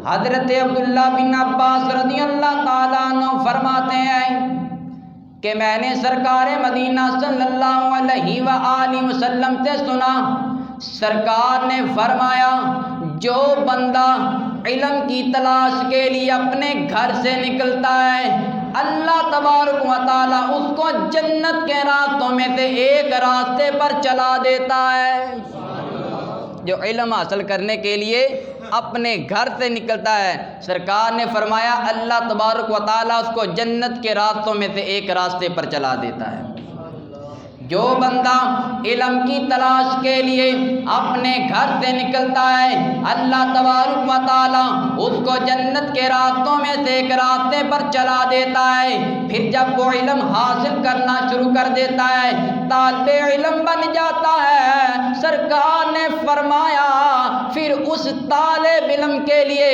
حضرت عبداللہ بن عباس رضی اللہ تعالیٰ عنہ فرماتے ہیں کہ میں نے سرکار مدینہ صلی اللہ علیہ وآلہ وسلم سے سنا، سرکار نے فرمایا جو بندہ علم کی تلاش کے لیے اپنے گھر سے نکلتا ہے، اللہ تبارک و تعالیٰ اس کو جنت کے راستوں میں سے ایک راستے پر چلا دیتا ہے۔ جو علم حاصل کرنے کے لیے اپنے گھر سے نکلتا ہے، سرکار نے فرمایا اللہ تبارک و تعالیٰ اس کو جنت کے راستوں میں سے ایک راستے پر چلا دیتا ہے۔ جو بندہ علم کی تلاش کے لیے اپنے گھر سے نکلتا ہے، اللہ تبارک و تعالیٰ اس کو جنت کے راستوں میں سے ایک راستے پر چلا دیتا ہے۔ پھر جب وہ علم حاصل کرنا شروع کر دیتا ہے، طالب علم بن جاتا ہے، سرکار نے فرمایا پھر اس طالب علم کے لیے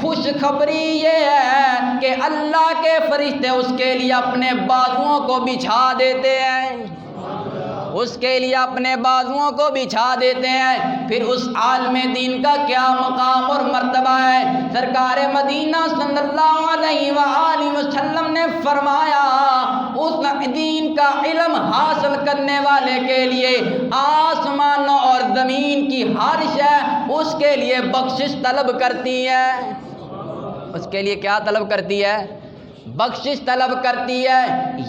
خوشخبری یہ ہے کہ اللہ کے فرشتے اس کے لیے اپنے بازوؤں کو بچھا دیتے ہیں، اس کے لیے اپنے بازوؤں کو بچھا دیتے ہیں۔ پھر اس عالم دین کا کیا مقام اور مرتبہ ہے؟ سرکار مدینہ صلی اللہ علیہ وآلہ وسلم نے فرمایا اس دین کا علم حاصل کرنے والے کے لیے آسمانوں اور زمین کی ہر شے اس کے لیے بخشش طلب کرتی ہے۔ اس کے لیے کیا طلب کرتی ہے؟ بخشش طلب کرتی ہے،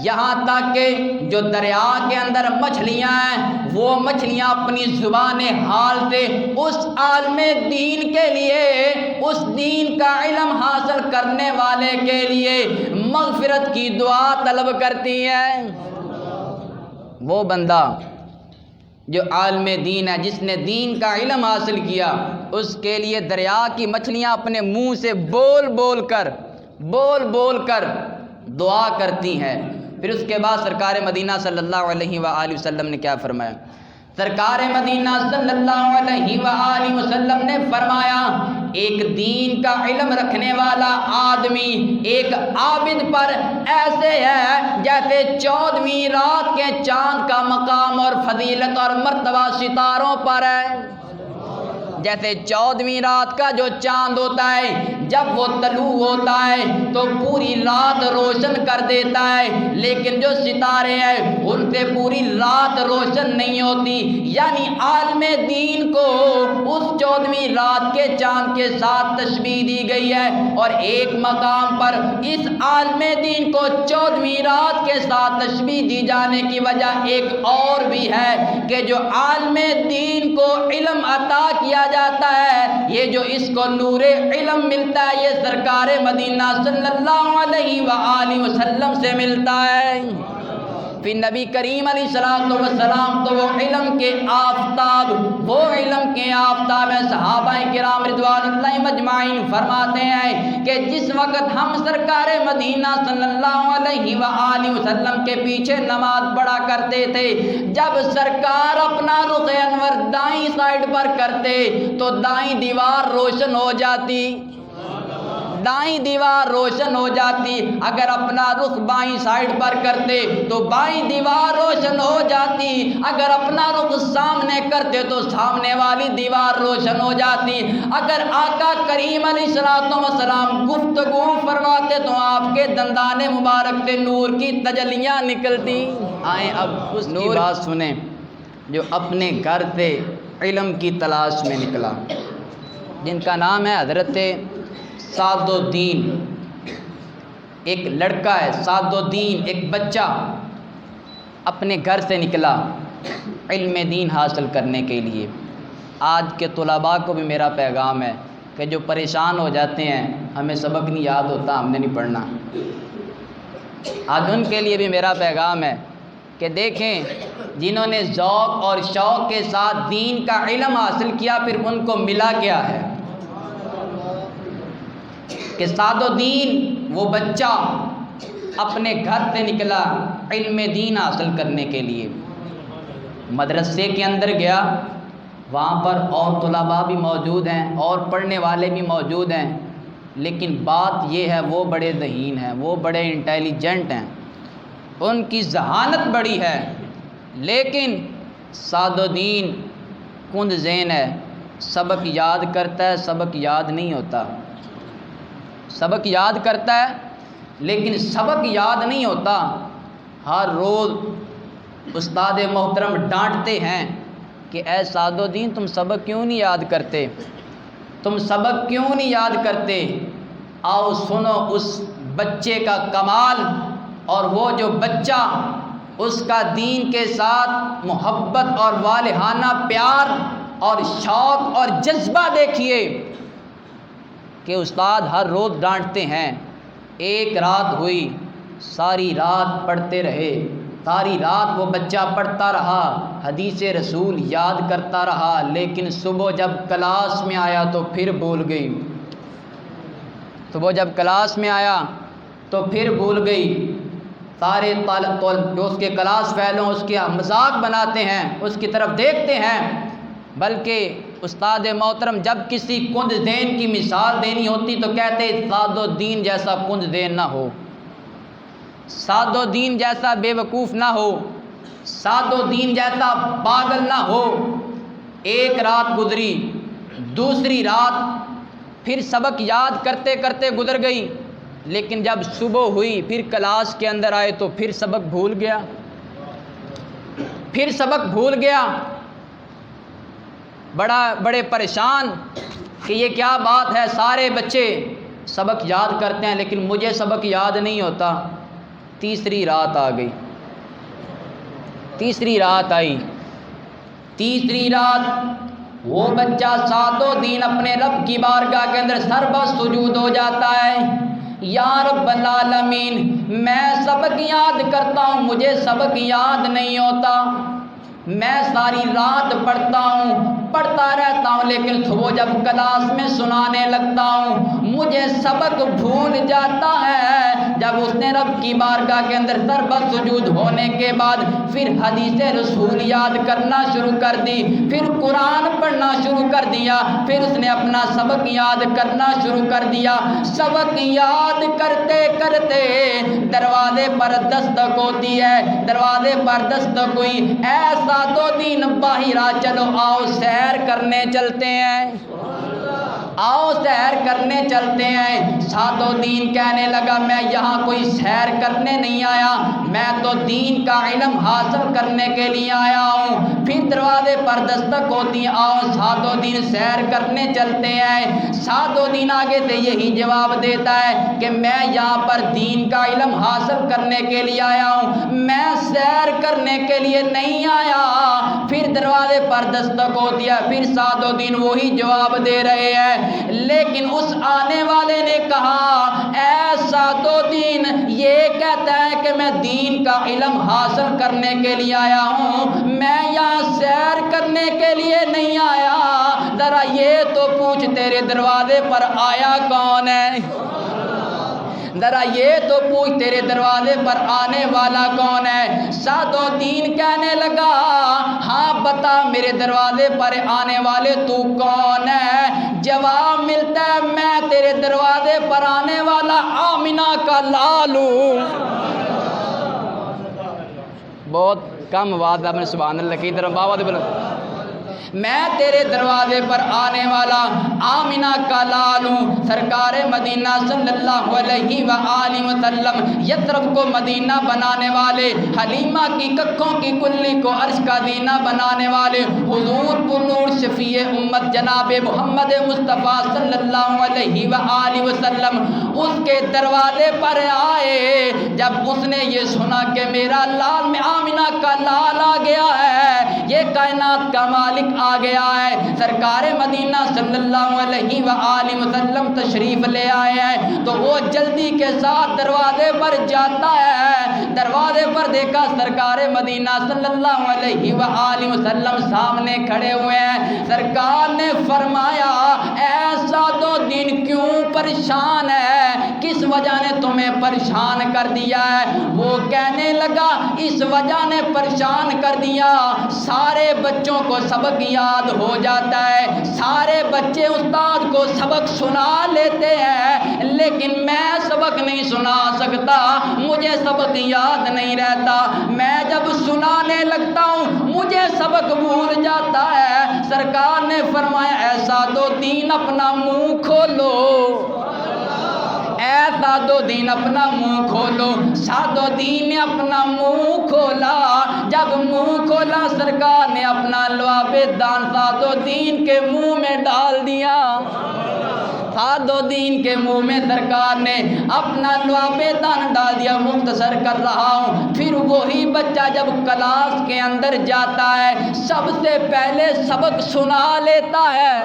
یہاں تک کہ جو دریا کے اندر مچھلیاں ہیں وہ مچھلیاں اپنی زبان حال سے اس عالم دین کے لیے، اس دین کا علم حاصل کرنے والے کے لیے مغفرت کی دعا طلب کرتی ہیں۔ وہ بندہ جو عالم دین ہے، جس نے دین کا علم حاصل کیا، اس کے لیے دریا کی مچھلیاں اپنے منہ سے بول بول کر دعا کرتی ہیں۔ پھر اس کے بعد سرکار مدینہ صلی اللہ علیہ وآلہ وسلم نے کیا فرمایا؟ سرکار مدینہ صلی اللہ علیہ وآلہ وسلم نے فرمایا ایک دین کا علم رکھنے والا آدمی ایک عابد پر ایسے ہے جیسے 14ویں رات کے چاند کا مقام اور فضیلت اور مرتبہ ستاروں پر ہے۔ جیسے 14ویں رات کا جو چاند ہوتا ہے، جب وہ طلوع ہوتا ہے تو پوری رات روشن کر دیتا ہے، لیکن جو ستارے ہیں ان سے پوری رات روشن نہیں ہوتی۔ یعنی عالم دین کو اس 14ویں رات کے چاند کے ساتھ تشبیہ دی گئی ہے، اور ایک مقام پر اس عالم دین کو 14ویں رات کے ساتھ تشبیہ دی جانے کی وجہ ایک اور بھی ہے کہ جو عالم دین کو علم عطا کیا جاتا ہے، یہ جو اس کو نور علم ملتا ہے، یہ سرکار مدینہ صلی اللہ علیہ وآلہ وسلم سے ملتا ہے۔ پھر نبی کریم علیہ الصلوۃ والسلام تو وہ علم کے آفتاب ہیں۔ صحابہ کرام رضوان اللہ مجمعین فرماتے ہیں کہ جس وقت ہم سرکار مدینہ صلی اللہ علیہ وآلہ وسلم کے پیچھے نماز پڑھا کرتے تھے، جب سرکار اپنا رخ انور دائیں سائڈ پر کرتے تو دائیں دیوار روشن ہو جاتی، دائیں دیوار روشن ہو جاتی۔ اگر اپنا رخ بائیں سائڈ پر کرتے تو بائیں دیوار روشن ہو جاتی، اگر اپنا رخ سامنے کرتے تو سامنے والی دیوار روشن ہو جاتی۔ اگر آقا کریم علیہ الصلوۃ والسلام گفتگو فرماتے تو آپ کے دندان مبارک سے نور کی تجلیاں نکلتی۔ آئیں اب اس کی بات سنیں جو اپنے گھر سے علم کی تلاش میں نکلا، جن کا نام ہے حضرت سعد الدین۔ ایک لڑکا ہے سعد الدین، ایک بچہ اپنے گھر سے نکلا علم دین حاصل کرنے کے لیے۔ آج کے طلباء کو بھی میرا پیغام ہے کہ جو پریشان ہو جاتے ہیں ہمیں سبق نہیں یاد ہوتا، ہم نے نہیں پڑھنا، آج ان کے لیے بھی میرا پیغام ہے کہ دیکھیں جنہوں نے ذوق اور شوق کے ساتھ دین کا علم حاصل کیا پھر ان کو ملا کیا ہے، کہ سعد الدین وہ بچہ اپنے گھر سے نکلا علم دین حاصل کرنے کے لیے، مدرسے کے اندر گیا، وہاں پر اور طلباء بھی موجود ہیں اور پڑھنے والے بھی موجود ہیں، لیکن بات یہ ہے وہ بڑے ذہین ہیں، وہ بڑے انٹیلیجنٹ ہیں، ان کی ذہانت بڑی ہے، لیکن سعد الدین کند ذہن ہے، سبق یاد کرتا ہے، سبق یاد نہیں ہوتا۔ سبق یاد کرتا ہے لیکن سبق یاد نہیں ہوتا۔ ہر روز استاد محترم ڈانٹتے ہیں کہ اے سعد الدین تم سبق کیوں نہیں یاد کرتے، تم سبق کیوں نہیں یاد کرتے۔ آؤ سنو اس بچے کا کمال، اور وہ جو بچہ اس کا دین کے ساتھ محبت اور والہانہ پیار اور شوق اور جذبہ دیکھیے کہ استاد ہر روز ڈانٹتے ہیں۔ ایک رات ہوئی، ساری رات پڑھتے رہے، ساری رات وہ بچہ پڑھتا رہا، حدیث رسول یاد کرتا رہا، لیکن صبح جب کلاس میں آیا تو پھر بھول گئی۔ صبح جب کلاس میں آیا تو پھر بھول گئی۔ سارے طالب جو اس کے کلاس فیلوں اس کے مذاق بناتے ہیں، اس کی طرف دیکھتے ہیں، بلکہ استاد محترم جب کسی کند دین کی مثال دینی ہوتی تو کہتے سعد الدین جیسا کند دین نہ ہو، سعد الدین جیسا بے وقوف نہ ہو، سعد الدین جیسا پاگل نہ ہو۔ ایک رات گزری، دوسری رات، پھر سبق یاد کرتے کرتے گزر گئی، لیکن جب صبح ہوئی پھر کلاس کے اندر آئے تو پھر سبق بھول گیا، پھر سبق بھول گیا۔ بڑے پریشان کہ یہ کیا بات ہے، سارے بچے سبق یاد کرتے ہیں لیکن مجھے سبق یاد نہیں ہوتا۔ تیسری رات آ گئی، تیسری رات آئی، تیسری رات وہ بچہ سعد الدین اپنے رب کی بارگاہ کے اندر سربہ سجود ہو جاتا ہے۔ یا رب العالمین، میں سبق یاد کرتا ہوں، مجھے سبق یاد نہیں ہوتا، میں ساری رات پڑھتا ہوں، پڑھتا رہتا ہوں، لیکن صبح جب کلاس میں سنانے لگتا ہوں مجھے سبق بھول جاتا ہے۔ جب اس نے رب کی بارگاہ کے اندر سربہ سجود ہونے کے بعد پھر حدیث رسول یاد کرنا شروع کر دی، پھر قرآن پڑھنا شروع کر دیا، پھر اس نے اپنا سبق یاد کرنا شروع کر دیا۔ سبق یاد کرتے کرتے دروازے پر دستک ہوتی ہے، دروازے پر دستک ہوئی، اے سعد الدین باہر آ، چلو آؤ سیر کرنے چلتے ہیں، آؤ سیر کرنے چلتے ہیں۔ سعد الدین کہنے لگا میں یہاں کوئی سیر کرنے نہیں آیا، میں تو دین کا علم حاصل کرنے کے لیے آیا ہوں۔ پھر دروازے پر دستک ہوتی ہے، آؤ سعد الدین سیر کرنے چلتے ہیں۔ سعد الدین آگے سے یہی جواب دیتا ہے کہ میں یہاں پر دین کا علم حاصل کرنے کے لیے آیا ہوں، میں سیر کرنے کے لیے نہیں آیا۔ پھر دروازے پر دستک ہوتی ہے، پھر سعد الدین وہی جواب دے رہے ہیں، لیکن اس آنے والے نے کہا اے سعد الدین یہ کہتا ہے کہ میں دین کا علم حاصل کرنے کے لیے آیا ہوں، میں یہاں سیر کرنے کے لیے نہیں آیا، ذرا یہ تو پوچھ تیرے دروازے پر آیا کون ہے، ذرا یہ تو پوچھ تیرے دروازے پر آنے والا کون ہے۔ سعد الدین کہنے لگا ہاں بتا میرے دروازے پر آنے والے تو کون ہے؟ جواب ملتا ہے میں تیرے دروازے پر آنے والا آمنہ کا لال ہوں۔ بہت کم آواز میں سبحان اللہ کی طرف بابا دے بولو، میں تیرے دروازے پر آنے والا آمنہ کا لال ہوں۔ سرکار مدینہ صلی اللہ علیہ وآلہ وسلم یثرب کو مدینہ بنانے والے، حلیمہ کی ککھوں کی کلی کو عرش کا دینہ بنانے والے حضور پرنور شفیع امت جناب محمد مصطفیٰ صلی اللہ علیہ وآلہ وسلم اس کے دروازے پر آئے۔ جب اس نے یہ سنا کہ میرا لال میں آمنہ کا لال آ گیا ہے، یہ کائنات کا مالک آ گیا ہے، سرکار مدینہ صلی اللہ علیہ وآلہ وسلم تشریف لے آئے ہیں، تو وہ جلدی کے ساتھ دروازے پر جاتا ہے۔ دروازے پر دیکھا سرکار مدینہ صلی اللہ علیہ وآلہ وسلم سامنے کھڑے ہوئے ہیں۔ سرکار نے فرمایا اے سعد الدین کیوں پریشان ہے، کس وجہ نے تمہیں پریشان کر دیا ہے؟ وہ کہنے لگا اس وجہ نے پریشان کر دیا، سارے بچوں کو سبق یاد ہو جاتا ہے، سارے بچے استاد کو سبق سنا لیتے ہیں، لیکن میں سبق نہیں سنا سکتا، مجھے سبق یاد نہیں رہتا، میں جب سنانے لگتا ہوں مجھے سبق بھول جاتا ہے۔ سرکار نے فرمایا اے سعد الدین اپنا منہ کھولو، اے سعد الدین اپنا منہ کھولو۔ سعد الدین نے اپنا منہ کھولا، جب منہ کھولا سرکار نے اپنا لعاب دان سعد الدین کے منہ میں ڈال دیا۔ سعد الدین کے منہ میں سرکار نے اپنا لعاب دان ڈال دیا۔ مختصر کر رہا ہوں، پھر وہی بچہ جب کلاس کے اندر جاتا ہے سب سے پہلے سبق سنا لیتا ہے،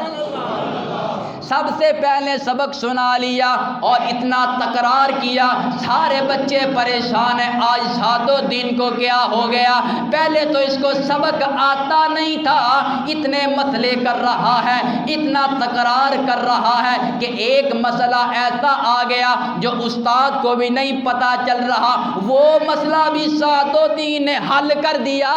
سب سے پہلے سبق سنا لیا اور اتنا تکرار کیا، سارے بچے پریشان ہیں آج سعد الدین کو کیا ہو گیا، پہلے تو اس کو سبق آتا نہیں تھا، اتنے مسئلے کر رہا ہے، اتنا تکرار کر رہا ہے کہ ایک مسئلہ ایسا آ گیا جو استاد کو بھی نہیں پتا چل رہا، وہ مسئلہ بھی سعد الدین نے حل کر دیا،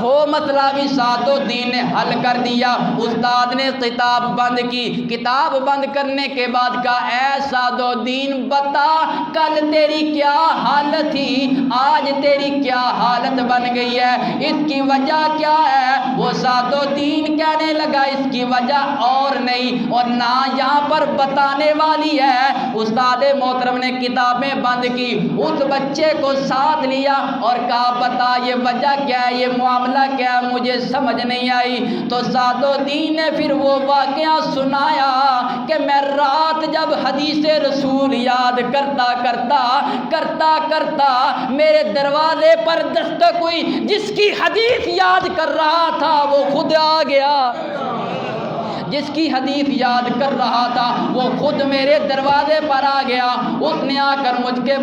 وہ مسئلہ بھی سعد الدین نے حل کر دیا۔ استاد نے کتاب بند کی، کتاب بند کرنے کے بعد کہا اے سعد الدین بتا کل تیری کیا حالت تھی، آج تیری کیا حالت بن گئی ہے، اس کی وجہ کیا ہے؟ وہ سعد الدین کہنے لگا اس کی وجہ اور نہیں اور نہ یہاں پر بتانے والی ہے۔ استاد محترم نے کتابیں بند کی، اس بچے کو ساتھ لیا اور کہا بتا یہ وجہ کیا ہے، یہ معاملہ کیا ہے، مجھے سمجھ نہیں آئی۔ تو سعد الدین نے پھر وہ واقعہ سنایا کہ میں رات جب حدیث رسول یاد کرتا میرے دروازے پر دستک ہوئی، جس کی حدیث یاد کر رہا تھا وہ خود آ گیا، جس کی حدیث یاد کر رہا تھا وہ خود میرے دروازے پر آ گیا۔ اس نے آ کر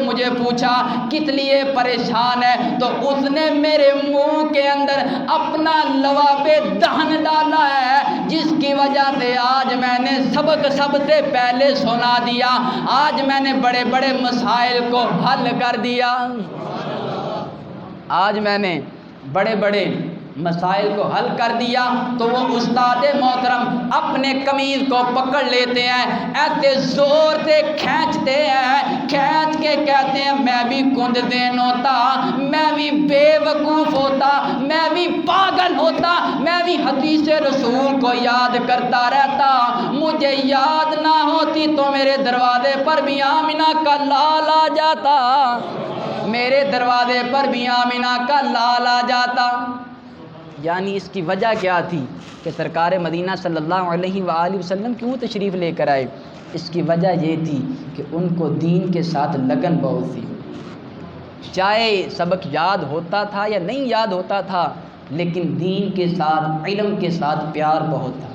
مجھے پوچھا کس لیے پریشان ہے، تو اس نے میرے منہ کے اندر اپنا لعاب دہن ڈالا ہے، جس کی وجہ سے آج میں نے سبق سب سے پہلے سنا دیا، آج میں نے بڑے بڑے مسائل کو حل کر دیا، آج میں نے بڑے بڑے مسائل کو حل کر دیا۔ تو وہ استاد محترم اپنے قمیض کو پکڑ لیتے ہیں، ایسے زور سے کھینچتے ہیں، کھینچ کے کہتے ہیں میں بھی کند دین ہوتا، میں بھی بے وقوف ہوتا، میں بھی پاگل ہوتا، میں بھی حدیث رسول کو یاد کرتا رہتا، مجھے یاد نہ ہوتی تو میرے دروازے پر بھی آمنہ کا لال آ جاتا، میرے دروازے پر بھی آمنہ کا لال آ جاتا۔ یعنی اس کی وجہ کیا تھی کہ سرکار مدینہ صلی اللہ علیہ وآلہ وسلم کیوں تشریف لے کر آئے؟ اس کی وجہ یہ تھی کہ ان کو دین کے ساتھ لگن بہت تھی، چاہے سبق یاد ہوتا تھا یا نہیں یاد ہوتا تھا، لیکن دین کے ساتھ علم کے ساتھ پیار بہت تھا۔